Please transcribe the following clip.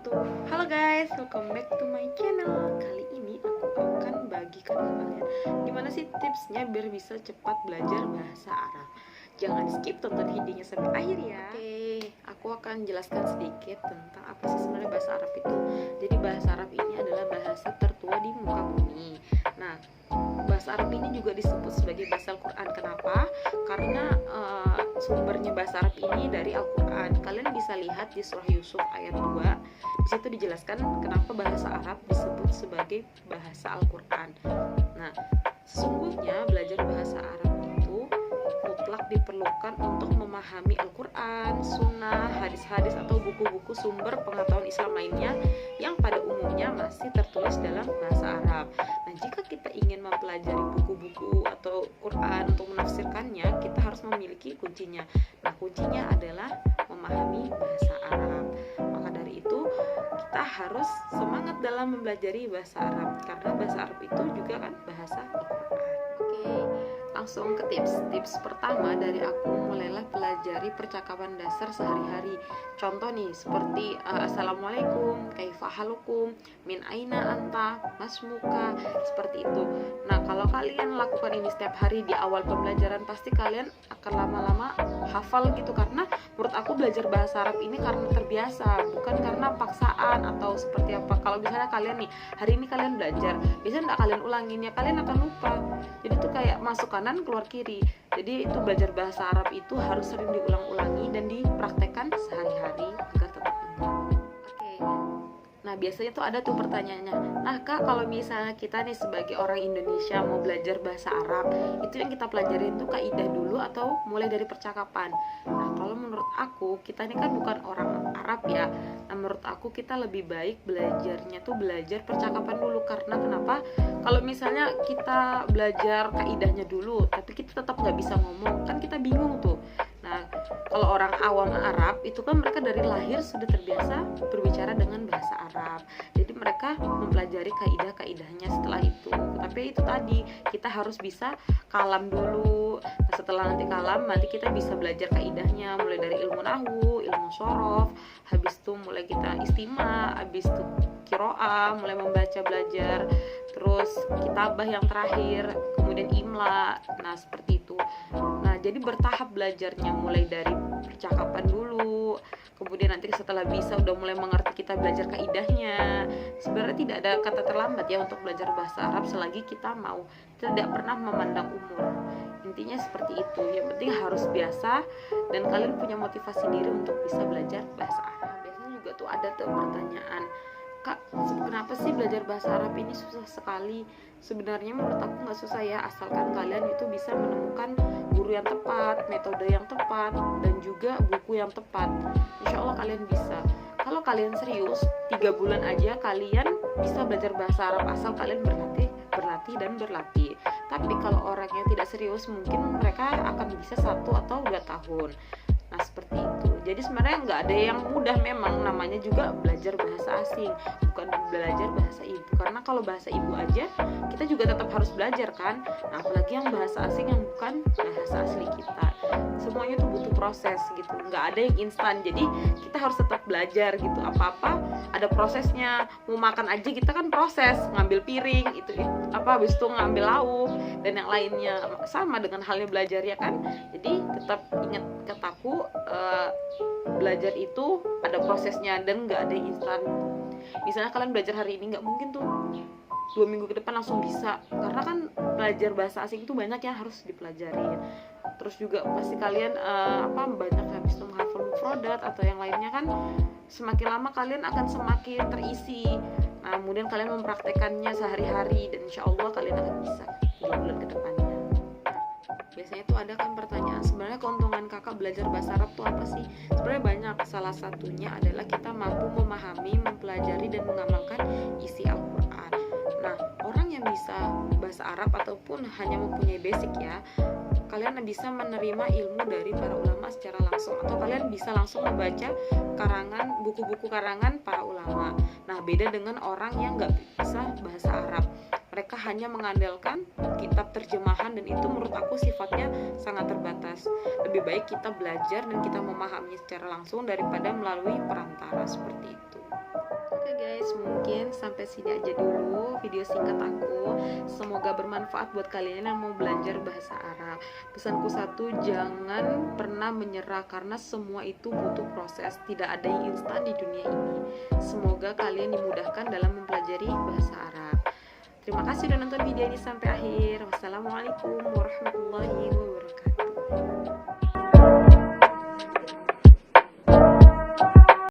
wabarakatuh. Halo guys, welcome back to my channel. Kali ini aku akan bagikan ke kalian gimana sih tipsnya biar bisa cepat belajar bahasa Arab. Jangan skip, tonton videonya sampai akhir ya. Oke, aku akan jelaskan sedikit tentang apa sih sebenarnya bahasa Arab itu. Jadi bahasa Arab ini adalah bahasa tertua di muka bumi. Nah, bahasa Arab ini juga disebut sebagai bahasa Al-Quran. Kenapa? Karena sumbernya bahasa Arab ini dari Al-Quran. Kalian bisa lihat di surah Yusuf ayat 2. Di situ dijelaskan kenapa bahasa Arab disebut sebagai bahasa Al-Quran. Nah, sesungguhnya belajar bahasa Arab itu mutlak diperlukan untuk memahami Al-Quran, sunnah, hadis-hadis atau buku-buku sumber pengetahuan Islam lainnya yang pada umumnya masih tertulis dalam bahasa Arab. Nah, jika kita ingin mempelajari buku-buku atau Quran untuk menafsirkannya, kita harus memiliki kuncinya. Nah, kuncinya adalah memahami bahasa Arab. Maka dari itu, kita harus semangat dalam mempelajari bahasa Arab, karena bahasa Arab itu juga kan bahasa Al-Quran. Oke, langsung ke tips pertama dari aku. Mulailah pelajari percakapan dasar sehari-hari. Contoh nih, seperti assalamualaikum, kaifa halukum, min aina anta, masmuka, seperti itu. Nah, kalau kalian lakukan ini setiap hari di awal pembelajaran, pasti kalian akan lama-lama hafal gitu. Karena menurut aku belajar bahasa Arab ini karena terbiasa, bukan karena paksaan atau seperti apa. Kalau misalnya kalian nih, hari ini kalian belajar, biasanya nggak kalian ulangin ya, kalian akan lupa. Jadi itu kayak masuk kanan keluar kiri. Jadi itu belajar bahasa Arab itu harus sering diulang-ulangi dan dipraktekkan sehari-hari agar tetap ingat. Oke. Nah, biasanya tuh ada tuh pertanyaannya. Nah, Kak, kalau misalnya kita nih sebagai orang Indonesia mau belajar bahasa Arab, itu yang kita pelajarin tuh kaidah dulu atau mulai dari percakapan? Nah, kalau menurut aku, kita ini kan bukan orang Arab ya. Nah, menurut aku kita lebih baik belajarnya tuh belajar percakapan dulu. Karena kenapa? Kalau misalnya kita belajar kaidahnya dulu, tapi kita tetap nggak bisa ngomong, kan kita bingung tuh. Nah, kalau orang awam Arab itu kan mereka dari lahir sudah terbiasa berbicara dengan bahasa Arab. Jadi mereka mempelajari kaidah-kaidahnya setelah itu. Tapi itu tadi, kita harus bisa kalam dulu. Nah, setelah nanti kalam, nanti kita bisa belajar kaidahnya mulai dari ilmu nahwu, ilmu shorof, habis itu mulai kita istima, habis itu kiroah, mulai membaca belajar, terus kitabah yang terakhir, kemudian imla. Nah, seperti itu. Nah, jadi bertahap belajarnya, mulai dari percakapan dulu, kemudian nanti setelah bisa udah mulai mengerti, kita belajar kaidahnya. Sebenarnya tidak ada kata terlambat ya untuk belajar bahasa Arab selagi kita mau. Tidak pernah memandang umur. Intinya seperti itu. Yang penting harus biasa dan kalian punya motivasi diri untuk bisa belajar bahasa Arab. Biasanya juga tuh ada tuh pertanyaan, Kak, kenapa sih belajar bahasa Arab ini susah sekali? Sebenarnya menurut aku nggak susah ya, asalkan kalian itu bisa menemukan guru yang tepat, metode yang tepat, dan juga buku yang tepat. Insya Allah kalian bisa. Kalau kalian serius, 3 bulan aja kalian bisa belajar bahasa Arab asal kalian berlatih dan berlatih. Tapi kalau orang yang tidak serius, mungkin mereka akan bisa 1 atau 2 tahun. Nah, seperti itu. Jadi sebenarnya nggak ada yang mudah, memang namanya juga belajar bahasa asing, bukan belajar bahasa ibu. Karena kalau bahasa ibu aja kita juga tetap harus belajar kan. Nah, apalagi yang bahasa asing yang bukan bahasa asli kita. Semuanya tuh butuh proses gitu. Nggak ada yang instan. Jadi kita harus tetap belajar gitu. Apa-apa ada prosesnya. Mau makan aja kita kan proses, ngambil piring itu habis itu ngambil lauk dan yang lainnya. Sama dengan halnya belajar ya kan. Jadi tetap ingat kataku, belajar itu ada prosesnya dan nggak ada instan. Misalnya kalian belajar hari ini, nggak mungkin tuh 2 minggu ke depan langsung bisa, karena kan belajar bahasa asing itu banyak yang harus dipelajari. Terus juga pasti kalian banyak habis itu menghafal mufrodat atau yang lainnya kan. Semakin lama kalian akan semakin terisi. Nah, kemudian kalian mempraktekannya sehari-hari dan insya Allah kalian akan bisa 3 bulan ke depannya. Biasanya tuh ada kan pertanyaan, sebenarnya keuntungan kakak belajar bahasa Arab tuh apa sih? Sebenarnya banyak. Salah satunya adalah kita mampu memahami, mempelajari, dan mengamalkan isi Al-Quran. Nah, orang yang bisa bahasa Arab ataupun hanya mempunyai basic ya, kalian bisa menerima ilmu dari para ulama secara langsung, atau kalian bisa langsung membaca buku-buku karangan para ulama. Nah, beda dengan orang yang nggak bisa bahasa Arab. Mereka hanya mengandalkan kitab terjemahan dan itu menurut aku sifatnya sangat terbatas. Lebih baik kita belajar dan kita memahaminya secara langsung daripada melalui perantara seperti itu. mungkin sampai sini aja dulu video singkat aku. Semoga bermanfaat buat kalian yang mau belajar bahasa Arab. Pesanku satu, jangan pernah menyerah karena semua itu butuh proses. Tidak ada yang instan di dunia ini. Semoga kalian dimudahkan dalam mempelajari bahasa Arab. Terima kasih sudah nonton video ini sampai akhir. Wassalamualaikum warahmatullahi wabarakatuh.